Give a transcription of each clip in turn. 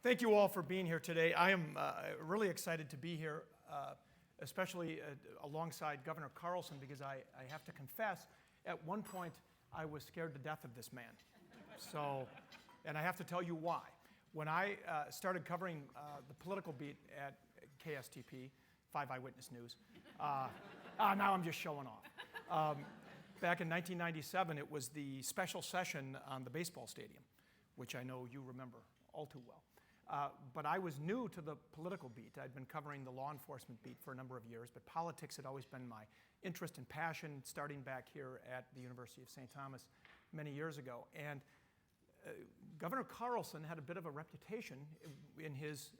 Thank you all for being here today. I am really excited to be here, especially alongside Governor Carlson, because I have to confess, at one point I was scared to death of this man. And I have to tell you why. When I started covering the political beat at KSTP, 5 Eyewitness News, now I'm just showing off. Back in 1997, it was the special session on the baseball stadium, which I know you remember all too well. But I was new to the political beat. I'd been covering the law enforcement beat for a number of years, but politics had always been my interest and passion, starting back here at the University of St. Thomas many years ago. And Governor Carlson had a bit of a reputation in his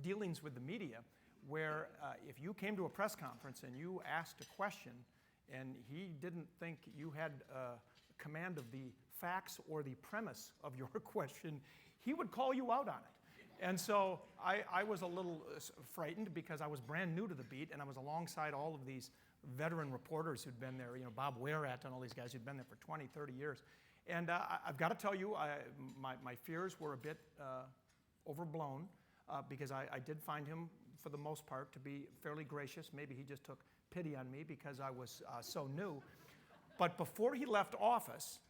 dealings with the media, where if you came to a press conference and you asked a question and he didn't think you had command of the facts or the premise of your question, he would call you out on it. And so I was a little frightened because I was brand new to the beat, and I was alongside all of these veteran reporters who'd been there, Bob Wehrat and all these guys who'd been there for 20, 30 years. And I've got to tell you, my fears were a bit overblown because I did find him, for the most part, to be fairly gracious. Maybe he just took pity on me because I was so new. But before he left office,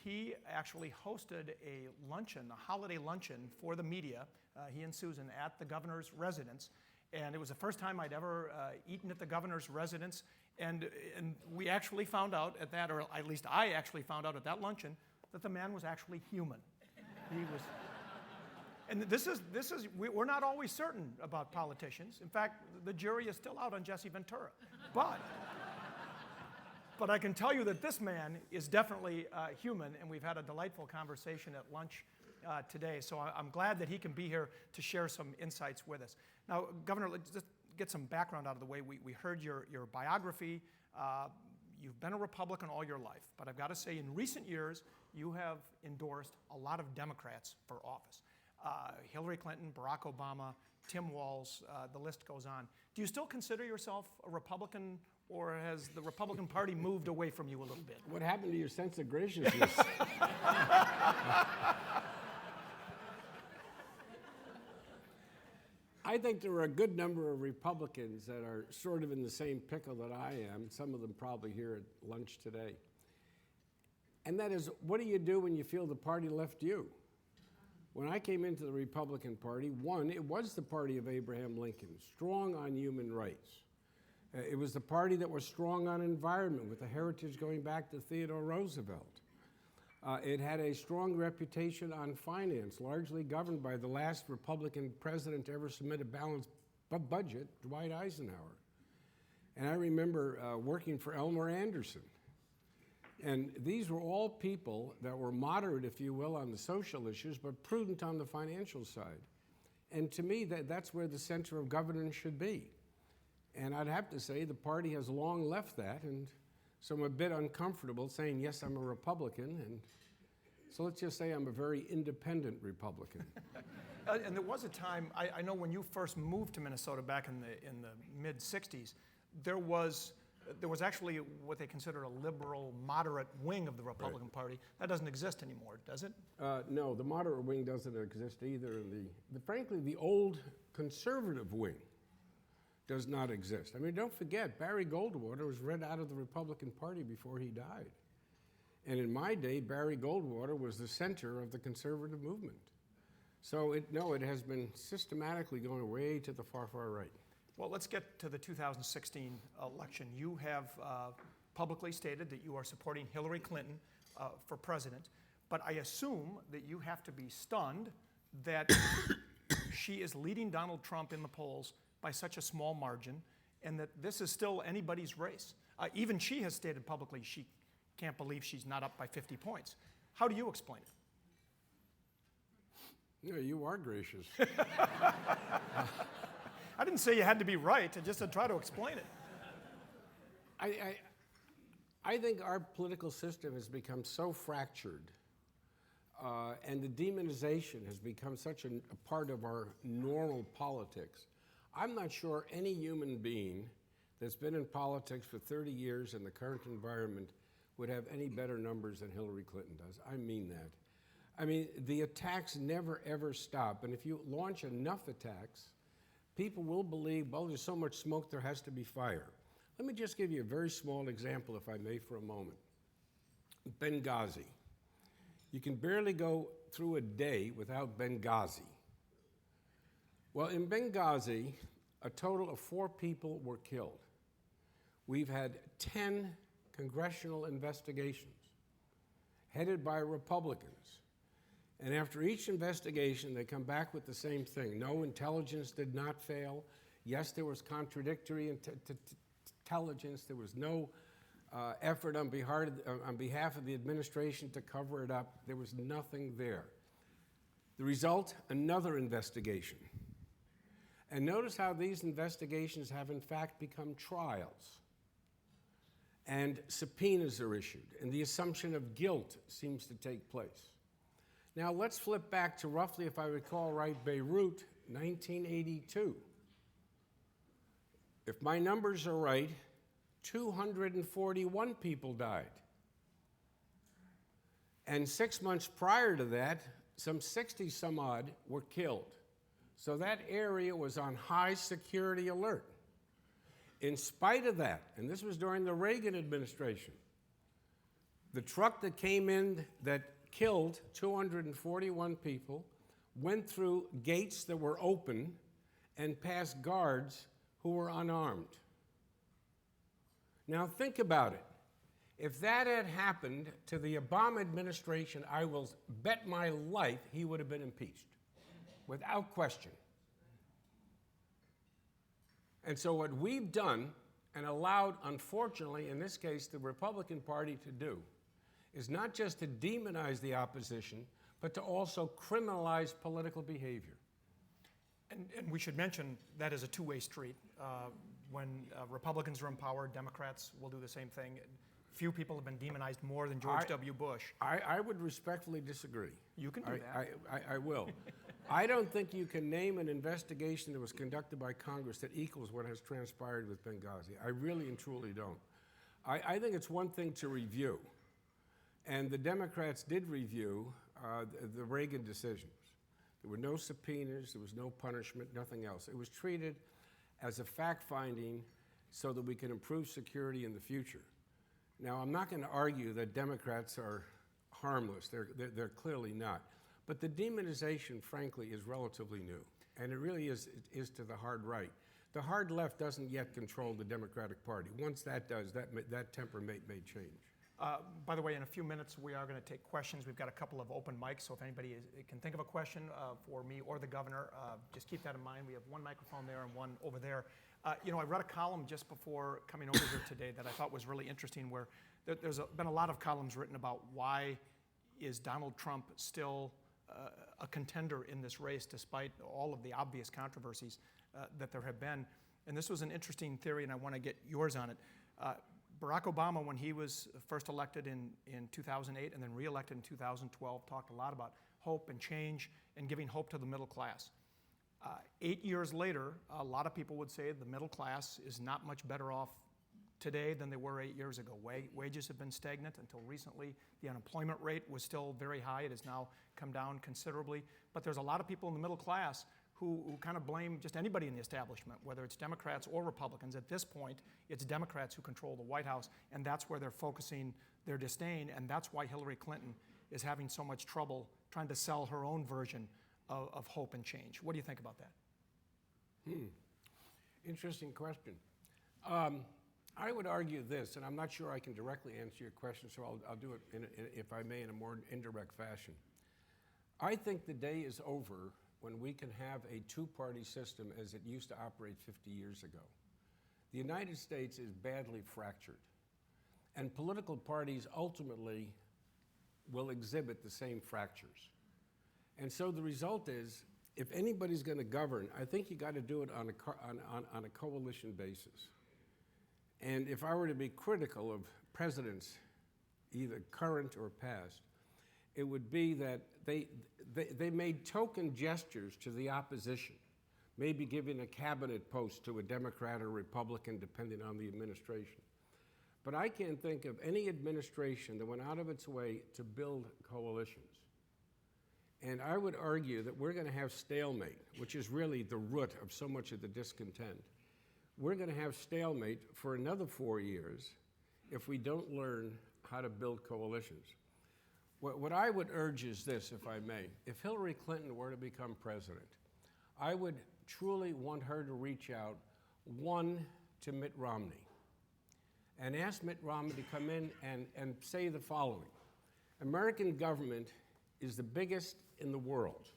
he actually hosted a luncheon, a holiday luncheon for the media, he and Susan, at the governor's residence. And it was the first time I'd ever eaten at the governor's residence. And we actually found out at that, or at least I actually found out at that luncheon, that the man was actually human. He was. And we're not always certain about politicians. In fact, the jury is still out on Jesse Ventura. But I can tell you that this man is definitely human, and we've had a delightful conversation at lunch today. So I'm glad that he can be here to share some insights with us. Now, Governor, let's just get some background out of the way. We heard your biography. You've been a Republican all your life, but I've got to say, in recent years, you have endorsed a lot of Democrats for office. Hillary Clinton, Barack Obama, Tim Walz, the list goes on. Do you still consider yourself a Republican, or has the Republican Party moved away from you a little bit? What happened to your sense of graciousness? I think there are a good number of Republicans that are sort of in the same pickle that I am, some of them probably here at lunch today. And that is, what do you do when you feel the party left you? When I came into the Republican Party, one, it was the party of Abraham Lincoln, strong on human rights. It was the party that was strong on environment, with the heritage going back to Theodore Roosevelt. It had a strong reputation on finance, largely governed by the last Republican president to ever submit a balanced budget, Dwight Eisenhower. And I remember working for Elmer Anderson. And these were all people that were moderate, if you will, on the social issues, but prudent on the financial side. And to me, that's where the center of governance should be. And I'd have to say the party has long left that, and so I'm a bit uncomfortable saying, yes, I'm a Republican, and so let's just say I'm a very independent Republican. And there was a time, I know when you first moved to Minnesota back in the mid-'60s, there was actually what they consider a liberal, moderate wing of the Republican Party. That doesn't exist anymore, does it? No, the moderate wing doesn't exist either. Frankly, the old conservative wing does not exist. I mean, don't forget, Barry Goldwater was read out of the Republican Party before he died. And in my day, Barry Goldwater was the center of the conservative movement. So it has been systematically going way to the far, far right. Well, let's get to the 2016 election. You have publicly stated that you are supporting Hillary Clinton for president, but I assume that you have to be stunned that she is leading Donald Trump in the polls by such a small margin, and that this is still anybody's race. Even she has stated publicly she can't believe she's not up by 50 points. How do you explain it? Yeah, you are gracious. I didn't say you had to be right, I just said try to explain it. I think our political system has become so fractured, and the demonization has become such a part of our normal politics. I'm not sure any human being that's been in politics for 30 years in the current environment would have any better numbers than Hillary Clinton does. I mean that. I mean, the attacks never, ever stop. And if you launch enough attacks, people will believe, well, there's so much smoke, there has to be fire. Let me just give you a very small example, if I may, for a moment. Benghazi. You can barely go through a day without Benghazi. Well, in Benghazi, a total of 4 people were killed. We've had 10 congressional investigations headed by Republicans. And after each investigation, they come back with the same thing. No, intelligence did not fail. Yes, there was contradictory intelligence. There was no effort on behalf of the administration to cover it up. There was nothing there. The result, another investigation. And notice how these investigations have in fact become trials. And subpoenas are issued, and the assumption of guilt seems to take place. Now let's flip back to roughly, if I recall right, Beirut, 1982. If my numbers are right, 241 people died. And 6 months prior to that, some 60 some odd were killed. So that area was on high security alert. In spite of that, and this was during the Reagan administration, the truck that came in that killed 241 people went through gates that were open and past guards who were unarmed. Now think about it. If that had happened to the Obama administration, I will bet my life he would have been impeached, without question. And so what we've done and allowed, unfortunately, in this case, the Republican Party to do, is not just to demonize the opposition, but to also criminalize political behavior. And we should mention that is a two-way street. When Republicans are in power, Democrats will do the same thing. Few people have been demonized more than George W. Bush. I would respectfully disagree. You can do that. I will. I don't think you can name an investigation that was conducted by Congress that equals what has transpired with Benghazi. I really and truly don't. I think it's one thing to review, and the Democrats did review the Reagan decisions. There were no subpoenas, there was no punishment, nothing else. It was treated as a fact-finding so that we can improve security in the future. Now, I'm not going to argue that Democrats are harmless. They're clearly not. But the demonization, frankly, is relatively new. And it really is to the hard right. The hard left doesn't yet control the Democratic Party. Once that does, that temperament may change. By the way, in a few minutes, we are going to take questions. We've got a couple of open mics, so if anybody can think of a question for me or the governor, just keep that in mind. We have one microphone there and one over there. I read a column just before coming over here today that I thought was really interesting, where there's been a lot of columns written about why is Donald Trump still a contender in this race despite all of the obvious controversies that there have been. And this was an interesting theory, and I want to get yours on it. Barack Obama, when he was first elected in 2008 and then reelected in 2012, talked a lot about hope and change and giving hope to the middle class. 8 years later, a lot of people would say the middle class is not much better off today than they were 8 years ago. Wages have been stagnant until recently. The unemployment rate was still very high. It has now come down considerably. But there's a lot of people in the middle class who kind of blame just anybody in the establishment, whether it's Democrats or Republicans. At this point, it's Democrats who control the White House, and that's where they're focusing their disdain, and that's why Hillary Clinton is having so much trouble trying to sell her own version of hope and change. What do you think about that? Interesting question. I would argue this, and I'm not sure I can directly answer your question, so I'll do it, if I may, in a more indirect fashion. I think the day is over when we can have a two-party system as it used to operate 50 years ago. The United States is badly fractured, and political parties ultimately will exhibit the same fractures. And so the result is, if anybody's going to govern, I think you got to do it on a coalition basis. And if I were to be critical of presidents, either current or past, it would be that they made token gestures to the opposition, maybe giving a cabinet post to a Democrat or Republican, depending on the administration. But I can't think of any administration that went out of its way to build coalitions. And I would argue that we're going to have stalemate, which is really the root of so much of the discontent. We're going to have stalemate for another 4 years if we don't learn how to build coalitions. What I would urge is this, if I may. If Hillary Clinton were to become president, I would truly want her to reach out, one, to Mitt Romney, and ask Mitt Romney to come in and say the following. American government is the biggest in the world.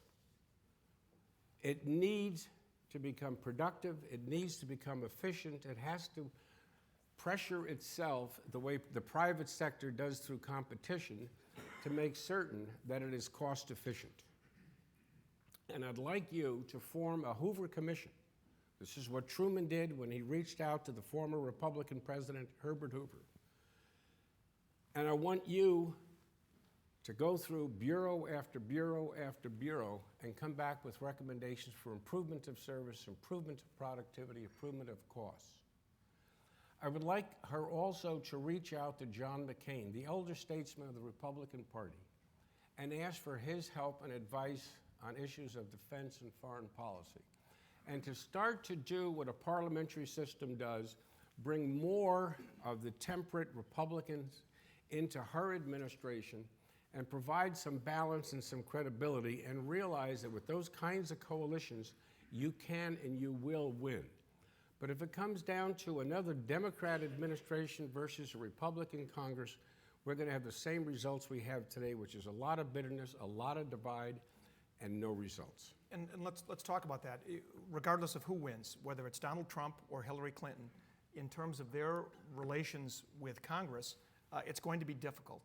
It needs to become productive. It needs to become efficient. It has to pressure itself the way the private sector does through competition to make certain that it is cost efficient. And I'd like you to form a Hoover Commission. This is what Truman did when he reached out to the former Republican president, Herbert Hoover. And I want you to go through bureau after bureau after bureau and come back with recommendations for improvement of service, improvement of productivity, improvement of costs. I would like her also to reach out to John McCain, the elder statesman of the Republican Party, and ask for his help and advice on issues of defense and foreign policy. And to start to do what a parliamentary system does, bring more of the temperate Republicans into her administration and provide some balance and some credibility, and realize that with those kinds of coalitions, you can and you will win. But if it comes down to another Democrat administration versus a Republican Congress, we're going to have the same results we have today, which is a lot of bitterness, a lot of divide, and no results. And let's talk about that. Regardless of who wins, whether it's Donald Trump or Hillary Clinton, in terms of their relations with Congress, it's going to be difficult.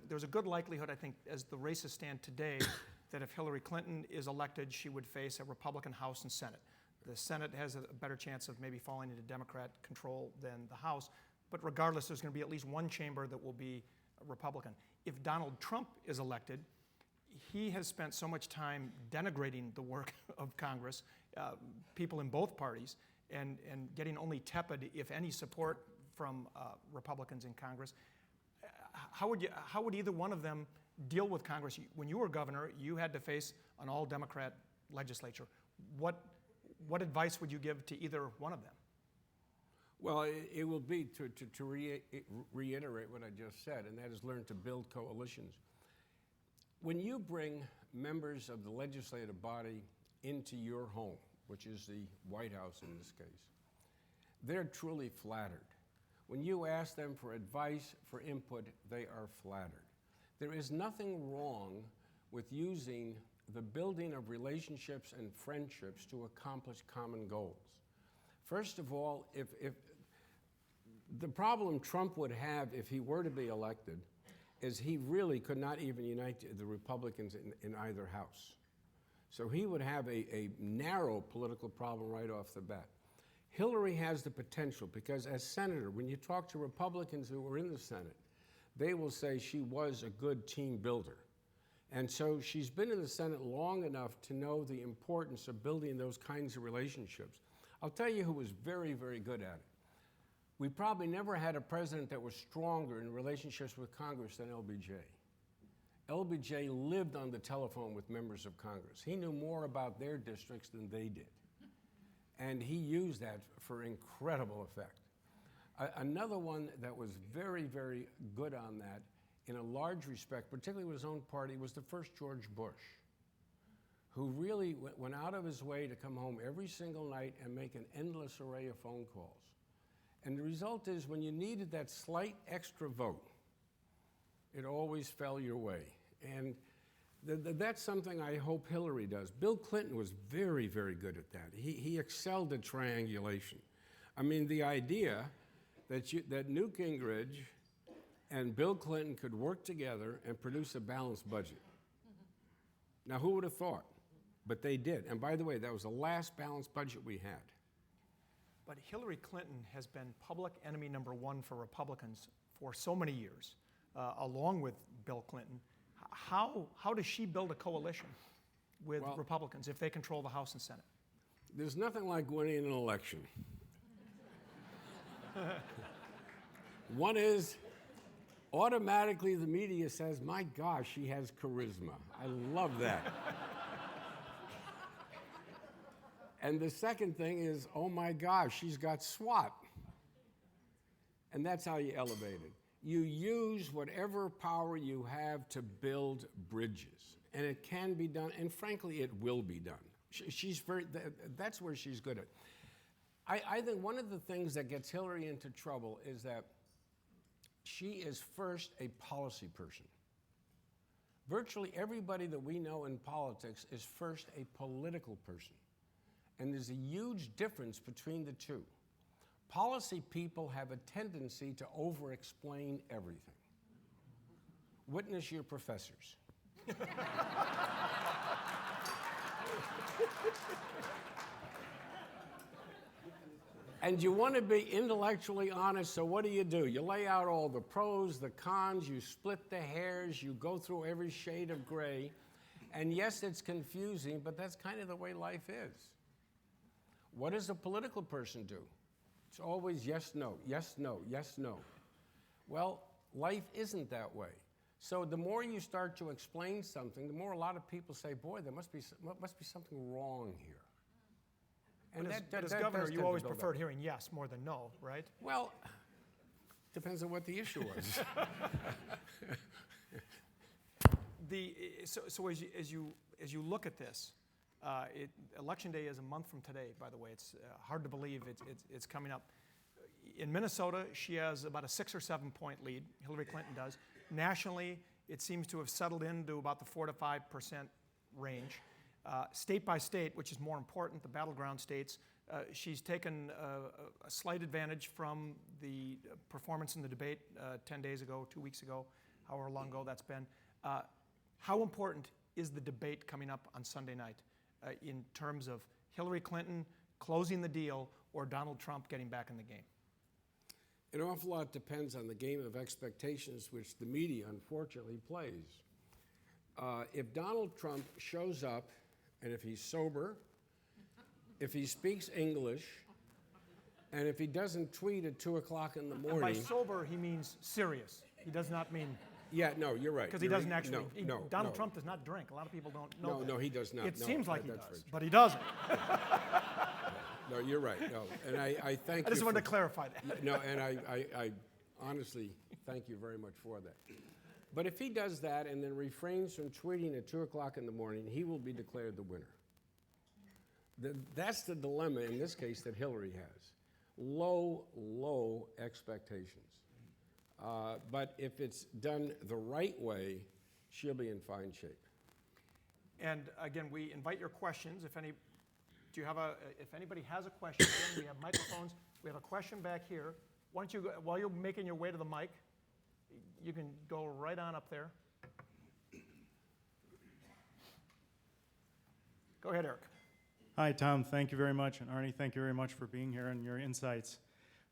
There's a good likelihood, I think, as the races stand today, that if Hillary Clinton is elected, she would face a Republican House and Senate. The Senate has a better chance of maybe falling into Democrat control than the House. But regardless, there's going to be at least one chamber that will be Republican. If Donald Trump is elected, he has spent so much time denigrating the work of Congress, people in both parties, and getting only tepid, if any, support from Republicans in Congress. How would either one of them deal with Congress? When you were governor, you had to face an all-Democrat legislature. What advice would you give to either one of them? Well, it will be to reiterate what I just said, and that is learn to build coalitions. When you bring members of the legislative body into your home, which is the White House in this case, they're truly flattered. When you ask them for advice, for input, they are flattered. There is nothing wrong with using the building of relationships and friendships to accomplish common goals. First of all, if the problem Trump would have if he were to be elected is he really could not even unite the Republicans in either house. So he would have a narrow political problem right off the bat. Hillary has the potential because as senator, when you talk to Republicans who were in the Senate, they will say she was a good team builder. And so she's been in the Senate long enough to know the importance of building those kinds of relationships. I'll tell you who was very, very good at it. We probably never had a president that was stronger in relationships with Congress than LBJ. LBJ lived on the telephone with members of Congress. He knew more about their districts than they did. And he used that for incredible effect. Another one that was very, very good on that, in a large respect, particularly with his own party, was the first George Bush, who really went out of his way to come home every single night and make an endless array of phone calls. And the result is, when you needed that slight extra vote, it always fell your way. And that's something I hope Hillary does. Bill Clinton was very, very good at that. He excelled at triangulation. I mean, the idea that Newt Gingrich and Bill Clinton could work together and produce a balanced budget. Now, who would have thought? But they did. And by the way, that was the last balanced budget we had. But Hillary Clinton has been public enemy number one for Republicans for so many years, along with Bill Clinton. How does she build a coalition with Republicans if they control the House and Senate? There's nothing like winning an election. One is automatically the media says, my gosh, she has charisma. I love that. And the second thing is, oh my gosh, she's got SWAT. And that's how you elevate it. You use whatever power you have to build bridges. And it can be done, and frankly, it will be done. That's where she's good at. I think one of the things that gets Hillary into trouble is that she is first a policy person. Virtually everybody that we know in politics is first a political person. And there's a huge difference between the two. Policy people have a tendency to over-explain everything. Witness your professors. And you want to be intellectually honest, so what do? You lay out all the pros, the cons, you split the hairs, you go through every shade of gray. And yes, it's confusing, but that's kind of the way life is. What does a political person do? It's always yes, no, yes, no, yes, no. Well, life isn't that way. So the more you start to explain something, the more a lot of people say, boy, there must be something wrong here. And but as governor, you always preferred hearing yes more than no, right? Well, depends on what the issue was. So as you look at this, Election Day is a month from today, by the way. It's hard to believe it's coming up. In Minnesota, she has about a 6 or 7 point lead. Hillary Clinton does. Nationally, it seems to have settled into about the 4 to 5% range. State by state, which is more important, the battleground states, she's taken a slight advantage from the performance in the debate 10 days ago, 2 weeks ago, however long ago that's been. How important is the debate coming up on Sunday night in terms of Hillary Clinton closing the deal or Donald Trump getting back in the game? An awful lot depends on the game of expectations which the media unfortunately plays. If Donald Trump shows up, and if he's sober, if he speaks English, and if he doesn't tweet at 2 o'clock in the morning. And by sober, he means serious. He does not mean. Yeah, no, you're right. Because he doesn't actually. Donald no. Trump does not drink. A lot of people don't know that. No, he does not. It seems like he does, right. but he doesn't. No, you're right. No, and I thank you. I just wanted to clarify that. No, and I honestly thank you very much for that. But if he does that and then refrains from tweeting at 2 o'clock in the morning, he will be declared the winner. That's the dilemma in this case that Hillary has. Low expectations. But if it's done the right way, she'll be in fine shape. And again, we invite your questions. If anybody has a question, again, we have microphones. We have a question back here. Why don't you, while you're making your way to the mic, you can go right on up there. Go ahead, Eric. Hi, Tom. Thank you very much. And Arnie, thank you very much for being here and your insights.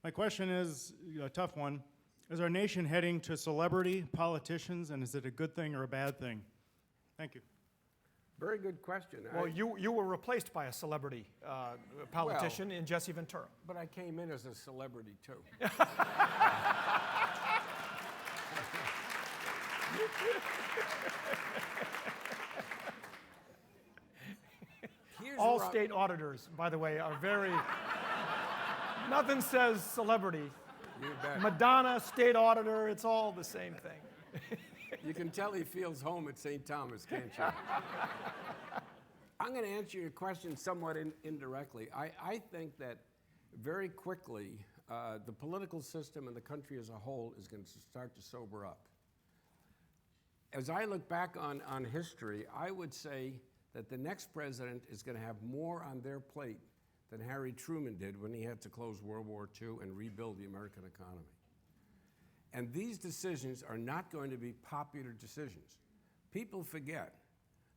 My question is a tough one. Is our nation heading to celebrity politicians, and is it a good thing or a bad thing? Thank you. Very good question. Well, you were replaced by a celebrity politician in Jesse Ventura. But I came in as a celebrity, too. All state auditors, by the way, are very... Nothing says celebrity. Madonna, state auditor, it's all the same thing. You can tell he feels home at St. Thomas, can't you? I'm going to answer your question somewhat indirectly. I think that very quickly the political system and the country as a whole is going to start to sober up. As I look back on history, I would say that the next president is going to have more on their plate than Harry Truman did when he had to close World War II and rebuild the American economy. And these decisions are not going to be popular decisions. People forget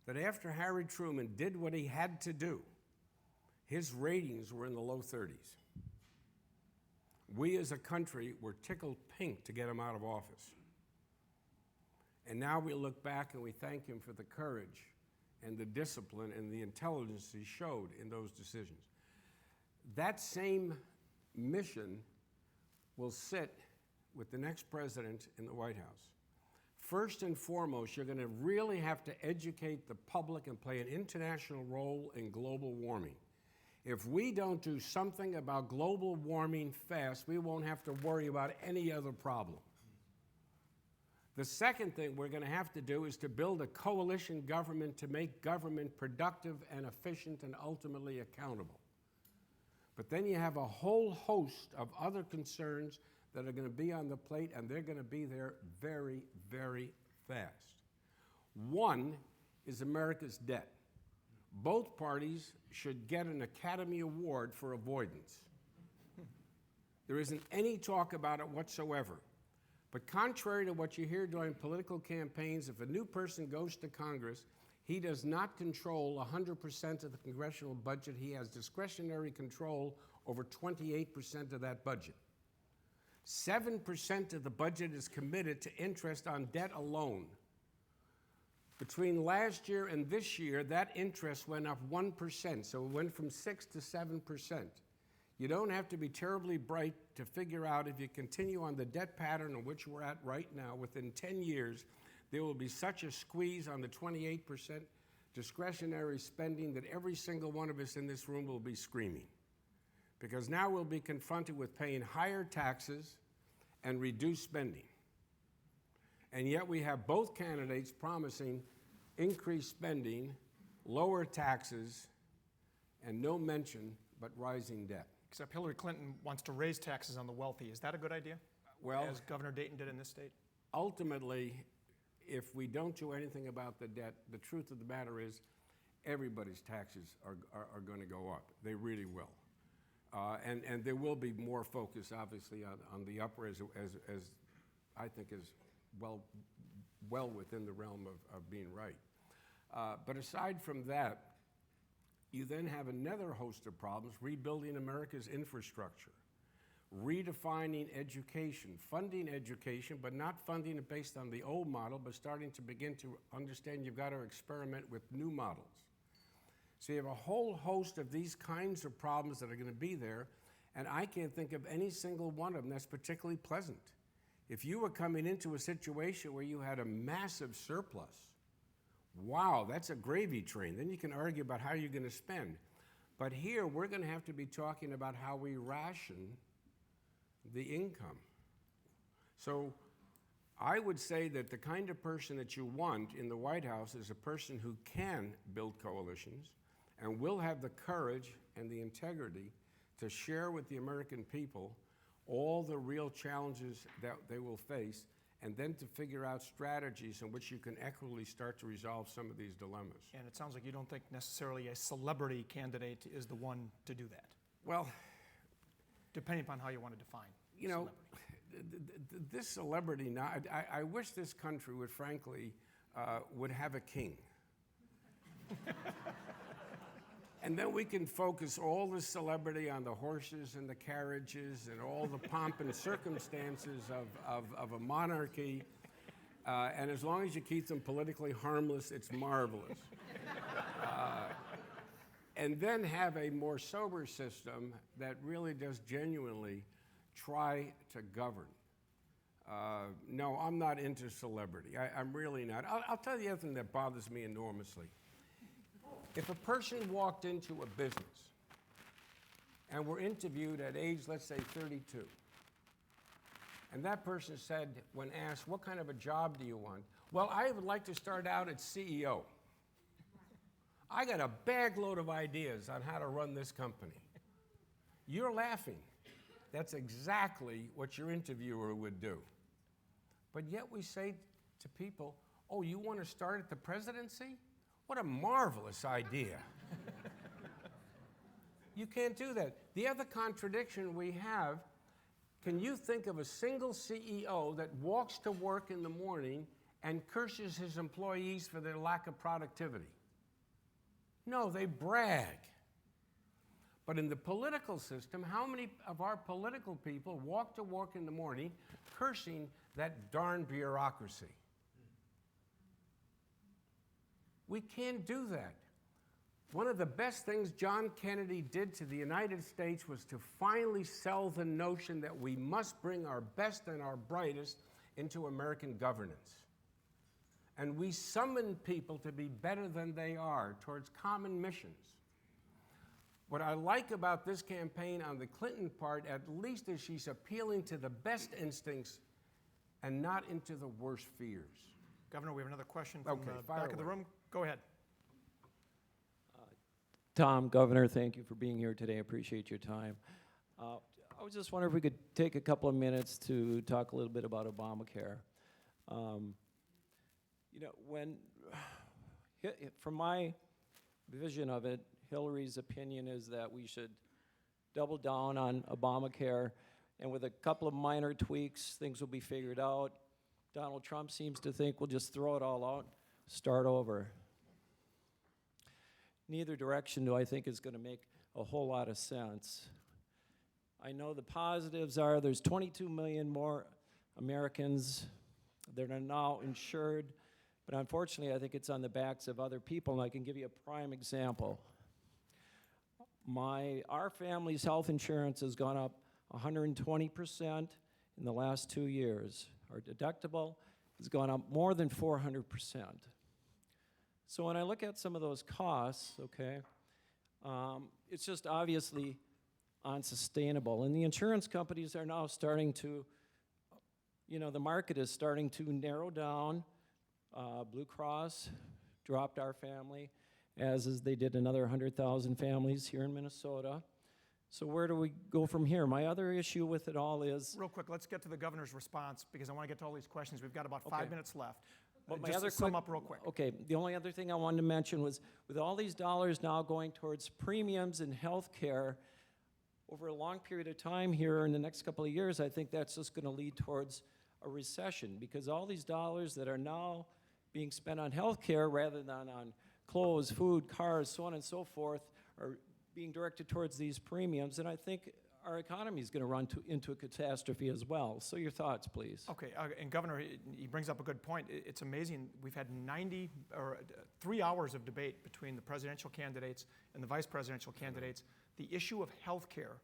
that after Harry Truman did what he had to do, his ratings were in the low 30s. We as a country were tickled pink to get him out of office. And now we look back and we thank him for the courage and the discipline and the intelligence he showed in those decisions. That same mission will sit with the next president in the White House, first and foremost, you're going to really have to educate the public and play an international role in global warming. If we don't do something about global warming fast, we won't have to worry about any other problem. The second thing we're going to have to do is to build a coalition government to make government productive and efficient and ultimately accountable. But then you have a whole host of other concerns that are going to be on the plate, and they're going to be there very, very fast. One is America's debt. Both parties should get an Academy Award for avoidance. There isn't any talk about it whatsoever. But contrary to what you hear during political campaigns, if a new person goes to Congress, he does not control 100% of the congressional budget. He has discretionary control over 28% of that budget. 7% of the budget is committed to interest on debt alone. Between last year and this year, that interest went up 1%, so it went from 6 to 7%. You don't have to be terribly bright to figure out if you continue on the debt pattern in which we're at right now, within 10 years, there will be such a squeeze on the 28% discretionary spending that every single one of us in this room will be screaming. Because now we'll be confronted with paying higher taxes and reduced spending. And yet we have both candidates promising increased spending, lower taxes, and no mention but rising debt. Except Hillary Clinton wants to raise taxes on the wealthy. Is that a good idea? Well, as Governor Dayton did in this state? Ultimately, if we don't do anything about the debt, the truth of the matter is everybody's taxes are going to go up. They really will. And there will be more focus, obviously, on the upper, as I think is well within the realm of being right. But aside from that, you then have another host of problems: rebuilding America's infrastructure, redefining education, funding education, but not funding it based on the old model, but starting to begin to understand you've got to experiment with new models. So you have a whole host of these kinds of problems that are going to be there, and I can't think of any single one of them that's particularly pleasant. If you were coming into a situation where you had a massive surplus, wow, that's a gravy train. Then you can argue about how you're going to spend. But here, we're going to have to be talking about how we ration the income. So I would say that the kind of person that you want in the White House is a person who can build coalitions and will have the courage and the integrity to share with the American people all the real challenges that they will face, and then to figure out strategies in which you can equitably start to resolve some of these dilemmas. And it sounds like you don't think necessarily a celebrity candidate is the one to do that. Well, depending upon how you want to define celebrity. This celebrity, now, I wish this country would, frankly, would have a king. And then we can focus all the celebrity on the horses and the carriages and all the pomp and circumstances of a monarchy. And as long as you keep them politically harmless, it's marvelous. And then have a more sober system that really does genuinely try to govern. No, I'm not into celebrity. I'm really not. I'll tell you the other thing that bothers me enormously. If a person walked into a business and were interviewed at age, let's say 32, and that person said, when asked, what kind of a job do you want? Well, I would like to start out as CEO. I got a bag load of ideas on how to run this company. You're laughing. That's exactly what your interviewer would do. But yet we say to people, oh, you want to start at the presidency? What a marvelous idea. You can't do that. The other contradiction we have, can you think of a single CEO that walks to work in the morning and curses his employees for their lack of productivity? No, they brag. But in the political system, how many of our political people walk to work in the morning cursing that darn bureaucracy? We can't do that. One of the best things John Kennedy did to the United States was to finally sell the notion that we must bring our best and our brightest into American governance. And we summon people to be better than they are towards common missions. What I like about this campaign on the Clinton part, at least, is she's appealing to the best instincts and not into the worst fears. Governor, we have another question from Okay, the fire back of the away. room. Go ahead. Tom, Governor, thank you for being here today. I appreciate your time. I was just wondering if we could take a couple of minutes to talk a little bit about Obamacare. You know, from my vision of it, Hillary's opinion is that we should double down on Obamacare, and with a couple of minor tweaks, things will be figured out. Donald Trump seems to think we'll just throw it all out, start over. Neither direction do I think is going to make a whole lot of sense. I know the positives are there's 22 million more Americans that are now insured, but unfortunately I think it's on the backs of other people, and I can give you a prime example. Our family's health insurance has gone up 120% in the last 2 years. Our deductible has gone up more than 400%. So when I look at some of those costs, okay, it's just obviously unsustainable. And the insurance companies are now starting to, you know, the market is starting to narrow down. Blue Cross dropped our family, as is they did another 100,000 families here in Minnesota. So where do we go from here? My other issue with it all is... Real quick, let's get to the governor's response because I want to get to all these questions. We've got about 5 minutes left. But my just other to sum up real quick. Okay, the only other thing I wanted to mention was with all these dollars now going towards premiums and health care, over a long period of time here in the next couple of years, I think that's just going to lead towards a recession because all these dollars that are now being spent on health care rather than on clothes, food, cars, so on and so forth, are being directed towards these premiums, and I think our economy is going to run into a catastrophe as well. So your thoughts, please. Okay, and Governor, he brings up a good point. It's amazing. We've had 3 hours of debate between the presidential candidates and the vice presidential candidates. The issue of health care,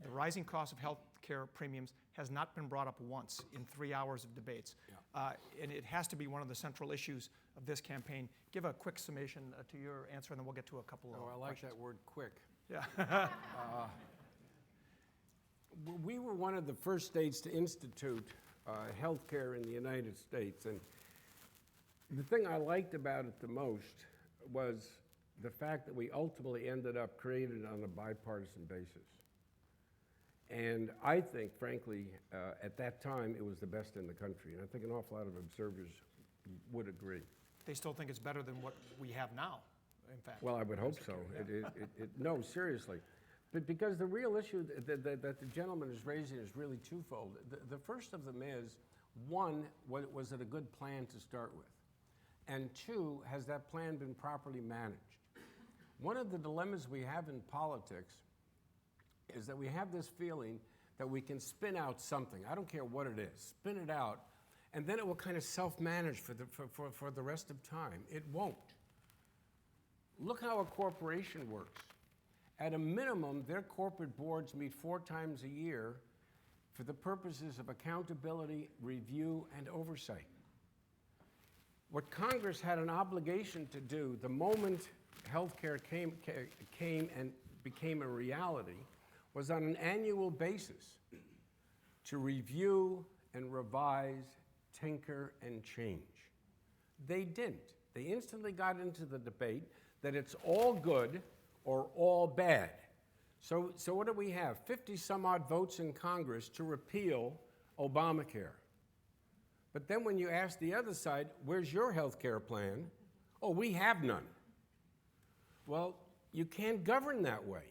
the rising cost of health care premiums, has not been brought up once in 3 hours of debates. Yeah. And it has to be one of the central issues of this campaign. Give a quick summation to your answer, and then we'll get to a couple of I like questions. that word, quick. Yeah. We were one of the first states to institute health care in the United States, and the thing I liked about it the most was the fact that we ultimately ended up creating it on a bipartisan basis. And I think, frankly, at that time, it was the best in the country, and I think an awful lot of observers would agree. They still think it's better than what we have now, in fact. Well, I would hope so. No, seriously. But because the real issue that the gentleman is raising is really twofold. The first of them is, one, was it a good plan to start with? And two, has that plan been properly managed? One of the dilemmas we have in politics is that we have this feeling that we can spin out something. I don't care what it is. Spin it out, and then it will kind of self-manage for the rest of time. It won't. Look how a corporation works. At a minimum, their corporate boards meet 4 times a year for the purposes of accountability, review, and oversight. What Congress had an obligation to do the moment health care came and became a reality was on an annual basis to review and revise, tinker, and change. They didn't. They instantly got into the debate that it's all good or all bad. So what do we have? 50 some odd votes in Congress to repeal Obamacare. But then when you ask the other side, where's your health care plan? Oh, we have none. Well, you can't govern that way.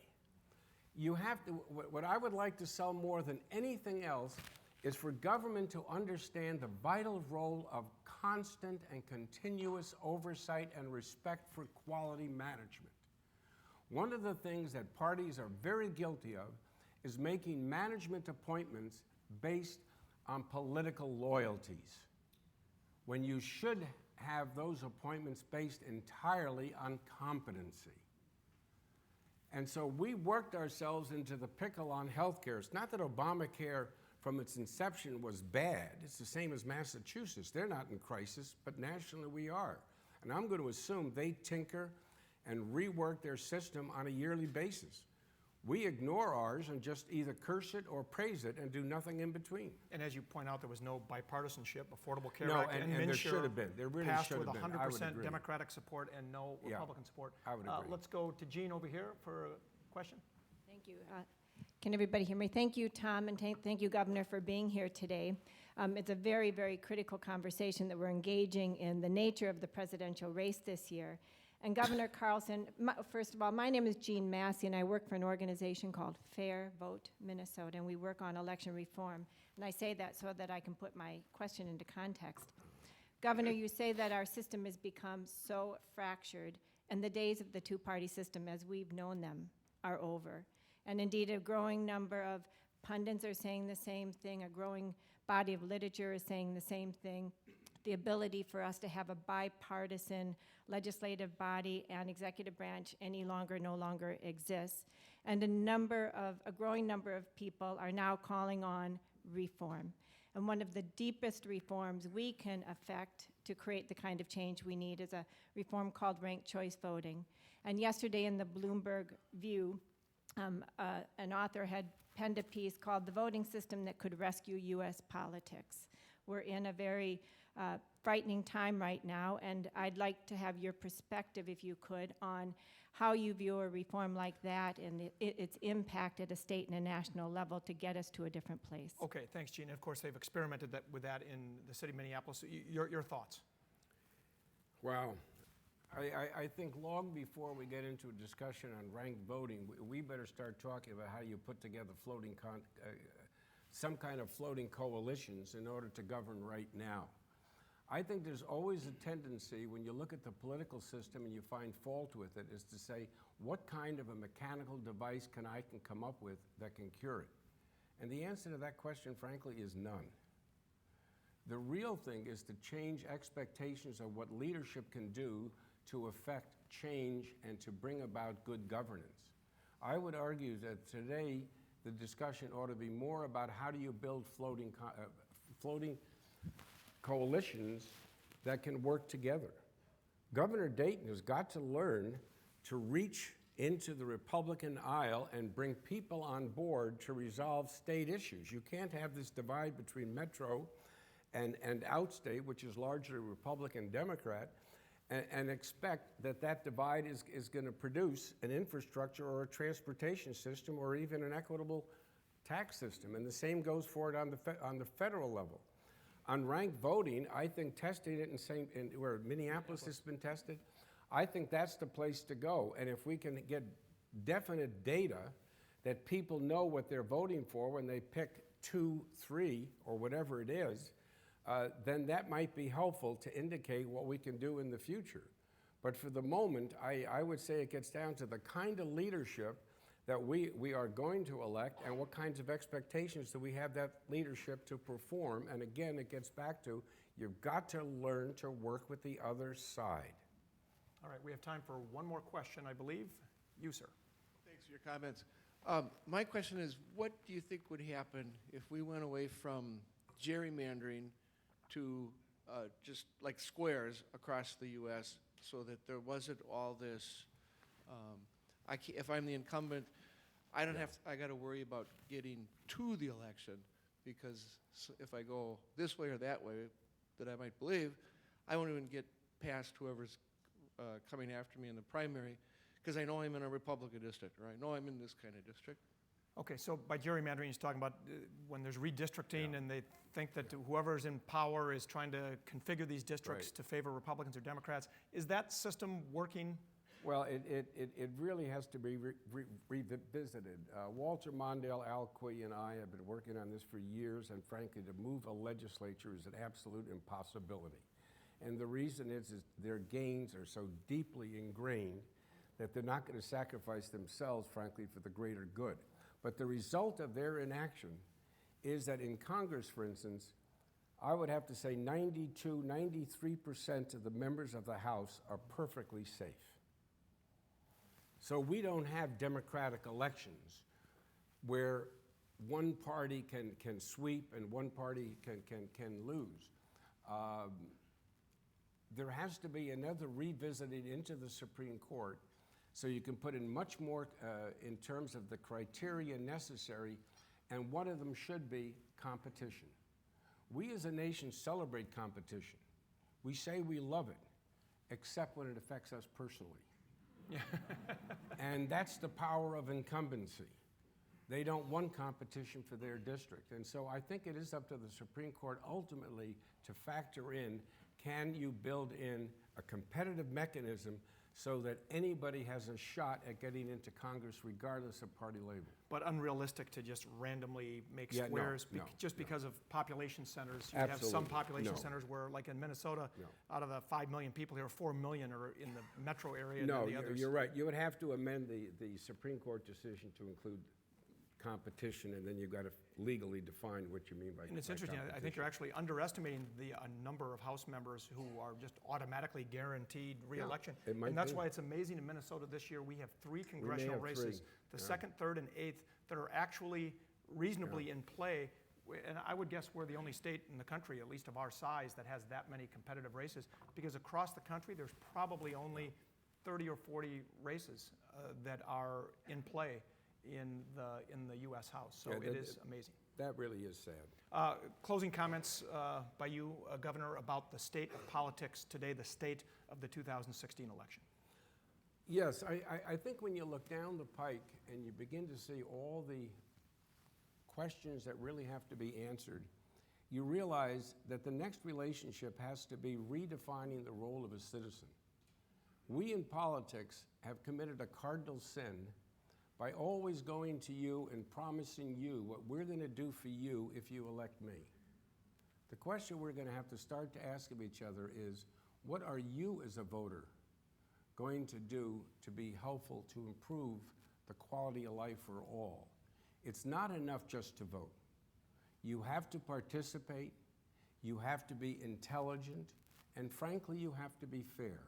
You have to, what I would like to sell more than anything else is for government to understand the vital role of constant and continuous oversight and respect for quality management. One of the things that parties are very guilty of is making management appointments based on political loyalties, when you should have those appointments based entirely on competency. And so we worked ourselves into the pickle on health care. It's not that Obamacare from its inception was bad. It's the same as Massachusetts. They're not in crisis, but nationally we are. And I'm going to assume they tinker and rework their system on a yearly basis. We ignore ours and just either curse it or praise it and do nothing in between. And as you point out, there was no bipartisanship. Affordable Care No, Act and there should have been. There really passed should with have been. I would 100% agree. Democratic support and no Yeah, Republican support. I would agree. Let's go to Jean over here for a question. Thank you. Can everybody hear me? Thank you, Tom, and thank you, Governor, for being here today. It's a very, very critical conversation that we're engaging in the nature of the presidential race this year. And Governor Carlson, first of all, my name is Jean Massey, and I work for an organization called Fair Vote Minnesota, and we work on election reform. And I say that so that I can put my question into context. Governor, you say that our system has become so fractured, and the days of the two-party system as we've known them are over. And indeed, a growing number of pundits are saying the same thing, a growing body of literature is saying the same thing. The ability for us to have a bipartisan legislative body and executive branch no longer exists. And a growing number of people are now calling on reform. And one of the deepest reforms we can affect to create the kind of change we need is a reform called ranked choice voting. And yesterday in the Bloomberg View, an author had penned a piece called "The Voting System That Could Rescue U.S. Politics." We're in a very frightening time right now, and I'd like to have your perspective, if you could, on how you view a reform like that and its impact at a state and a national level to get us to a different place. Okay, thanks, Jean. Of course, they've experimented with that in the city of Minneapolis. Your thoughts? Wow. I think long before we get into a discussion on ranked voting, we better start talking about how you put together some kind of floating coalitions in order to govern right now. I think there's always a tendency when you look at the political system and you find fault with it is to say, what kind of a mechanical device can I come up with that can cure it? And the answer to that question, frankly, is none. The real thing is to change expectations of what leadership can do to affect change and to bring about good governance. I would argue that today the discussion ought to be more about how do you build floating coalitions that can work together. Governor Dayton has got to learn to reach into the Republican aisle and bring people on board to resolve state issues. You can't have this divide between metro and outstate, which is largely Republican Democrat, and expect that divide is going to produce an infrastructure or a transportation system or even an equitable tax system. And the same goes for it on the federal level. On ranked voting, I think testing it where Minneapolis has been tested, I think that's the place to go. And if we can get definite data that people know what they're voting for when they pick 2, 3, or whatever it is, then that might be helpful to indicate what we can do in the future. But for the moment, I would say it gets down to the kind of leadership that we are going to elect and what kinds of expectations do we have that leadership to perform. And again, it gets back to you've got to learn to work with the other side. All right, we have time for one more question, I believe. You, sir. Thanks for your comments. My question is, what do you think would happen if we went away from gerrymandering to just like squares across the U.S. so that there wasn't all this, if I'm the incumbent, I got to worry about getting to the election because if I go this way or that way that I might believe, I won't even get past whoever's coming after me in the primary because I know I'm in a Republican district or I know I'm in this kind of district. Okay, so by gerrymandering, he's talking about when there's redistricting and they think that whoever's in power is trying to configure these districts to favor Republicans or Democrats. Is that system working? Well, it really has to be revisited. Walter Mondale, Al Quilly, and I have been working on this for years, and frankly, to move a legislature is an absolute impossibility. And the reason is their gains are so deeply ingrained that they're not going to sacrifice themselves, frankly, for the greater good. But the result of their inaction is that in Congress, for instance, I would have to say 93% of the members of the House are perfectly safe. So we don't have democratic elections where one party can sweep and one party can lose. There has to be another revisiting into the Supreme Court so you can put in much more in terms of the criteria necessary, and one of them should be competition. We as a nation celebrate competition. We say we love it, except when it affects us personally. And that's the power of incumbency. They don't want competition for their district. And so I think it is up to the Supreme Court ultimately to factor in, can you build in a competitive mechanism so that anybody has a shot at getting into Congress regardless of party label? But unrealistic to just randomly make Yeah, no, squares no. because of population centers. You have some Absolutely, population no. centers where, like in Minnesota, No. out of the 5 million people here, 4 million are in the metro area No, and the others. you're right. You would have to amend the Supreme Court decision to include competition, and then you've got to legally define what you mean by And it's by interesting, I think you're actually underestimating the number of House members who are just automatically guaranteed reelection. it might And that's be. why it's amazing in Minnesota this year, we have 3 congressional have races, three, the yeah. 2nd, 3rd, and 8th, that are actually reasonably in play. And I would guess we're the only state in the country, at least of our size, that has that many competitive races, because across the country, there's probably only 30 or 40 races that are in play in the U.S. House. So Yeah, it is amazing. That really is sad. Closing comments by you, Governor, about the state of politics today, the state of the 2016 election. Yes, I think when you look down the pike and you begin to see all the questions that really have to be answered, you realize that the next relationship has to be redefining the role of a citizen. We in politics have committed a cardinal sin by always going to you and promising you what we're going to do for you if you elect me. The question we're going to have to start to ask of each other is, what are you as a voter going to do to be helpful to improve the quality of life for all? It's not enough just to vote. You have to participate, you have to be intelligent, and frankly, you have to be fair.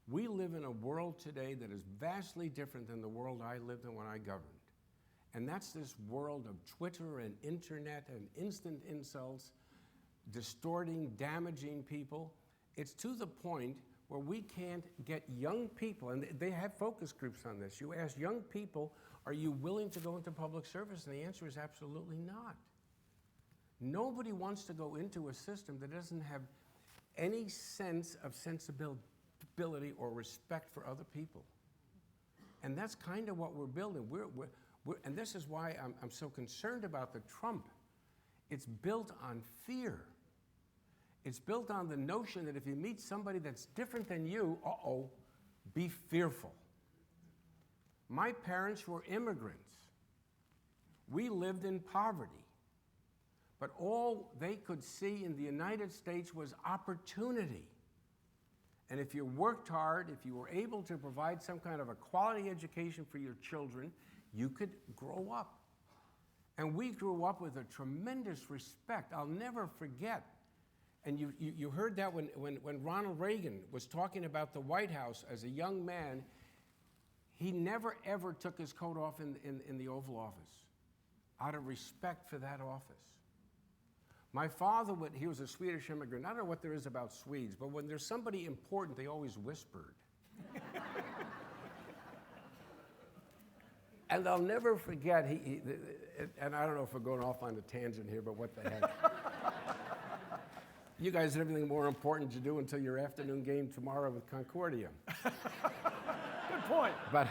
We live in a world today that is vastly different than the world I lived in when I governed. And that's this world of Twitter and internet and instant insults, distorting, damaging people. It's to the point where we can't get young people, and they have focus groups on this. You ask young people, are you willing to go into public service? And the answer is absolutely not. Nobody wants to go into a system that doesn't have any sense of sensibility or respect for other people. And that's kind of what we're building. And this is why I'm so concerned about the Trump. It's built on fear. It's built on the notion that if you meet somebody that's different than you, be fearful. My parents were immigrants. We lived in poverty. But all they could see in the United States was opportunity. And if you worked hard, if you were able to provide some kind of a quality education for your children, you could grow up. And we grew up with a tremendous respect. I'll never forget. And you heard that when Ronald Reagan was talking about the White House as a young man, he never ever took his coat off in the Oval Office out of respect for that office. My father, he was a Swedish immigrant. I don't know what there is about Swedes, but when there's somebody important, they always whispered. And I'll never forget, and I don't know if we're going off on a tangent here, but what the heck. You guys have everything more important to do until your afternoon game tomorrow with Concordia. Good point. But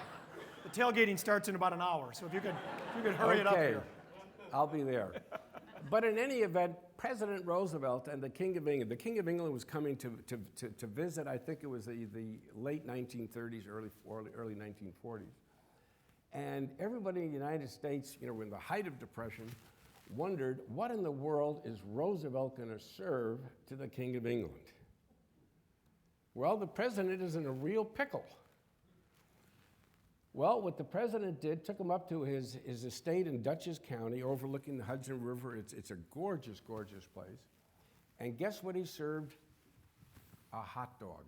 The tailgating starts in about an hour, so if you could hurry it up okay, here. I'll be there. But in any event, President Roosevelt and the King of England was coming to visit, I think it was the late 1930s, early 1940s. And everybody in the United States, in the height of Depression, wondered, what in the world is Roosevelt going to serve to the King of England? Well, the president is in a real pickle. Well, what the president did, took him up to his estate in Dutchess County, overlooking the Hudson River. It's a gorgeous, gorgeous place. And guess what he served? A hot dog.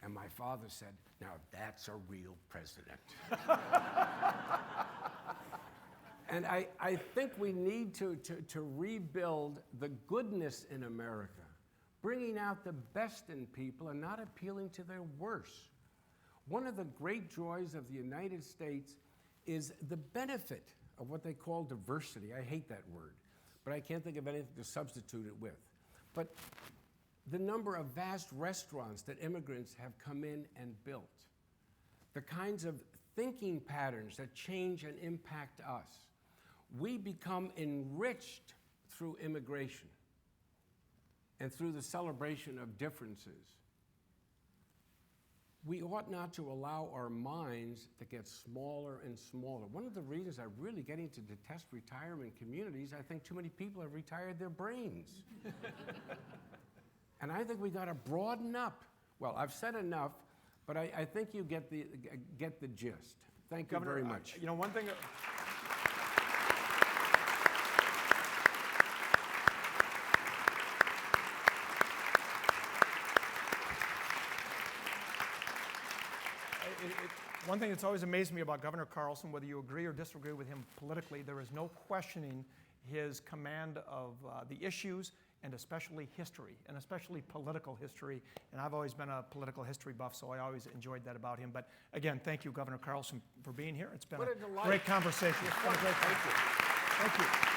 And my father said, now that's a real president. And I think we need to rebuild the goodness in America, bringing out the best in people and not appealing to their worst. One of the great joys of the United States is the benefit of what they call diversity. I hate that word, but I can't think of anything to substitute it with. But the number of vast restaurants that immigrants have come in and built, the kinds of thinking patterns that change and impact us. We become enriched through immigration and through the celebration of differences. We ought not to allow our minds to get smaller and smaller. One of the reasons I'm really getting to detest retirement communities, I think too many people have retired their brains. And I think we got to broaden up. Well, I've said enough, but I think you get the gist. Thank you very much. You know, one thing. One thing that's always amazed me about Governor Carlson, whether you agree or disagree with him politically, there is no questioning his command of the issues, and especially history, and especially political history. And I've always been a political history buff, so I always enjoyed that about him. But again, thank you, Governor Carlson, for being here. It's been a great conversation. It's been a great conversation. Thank you.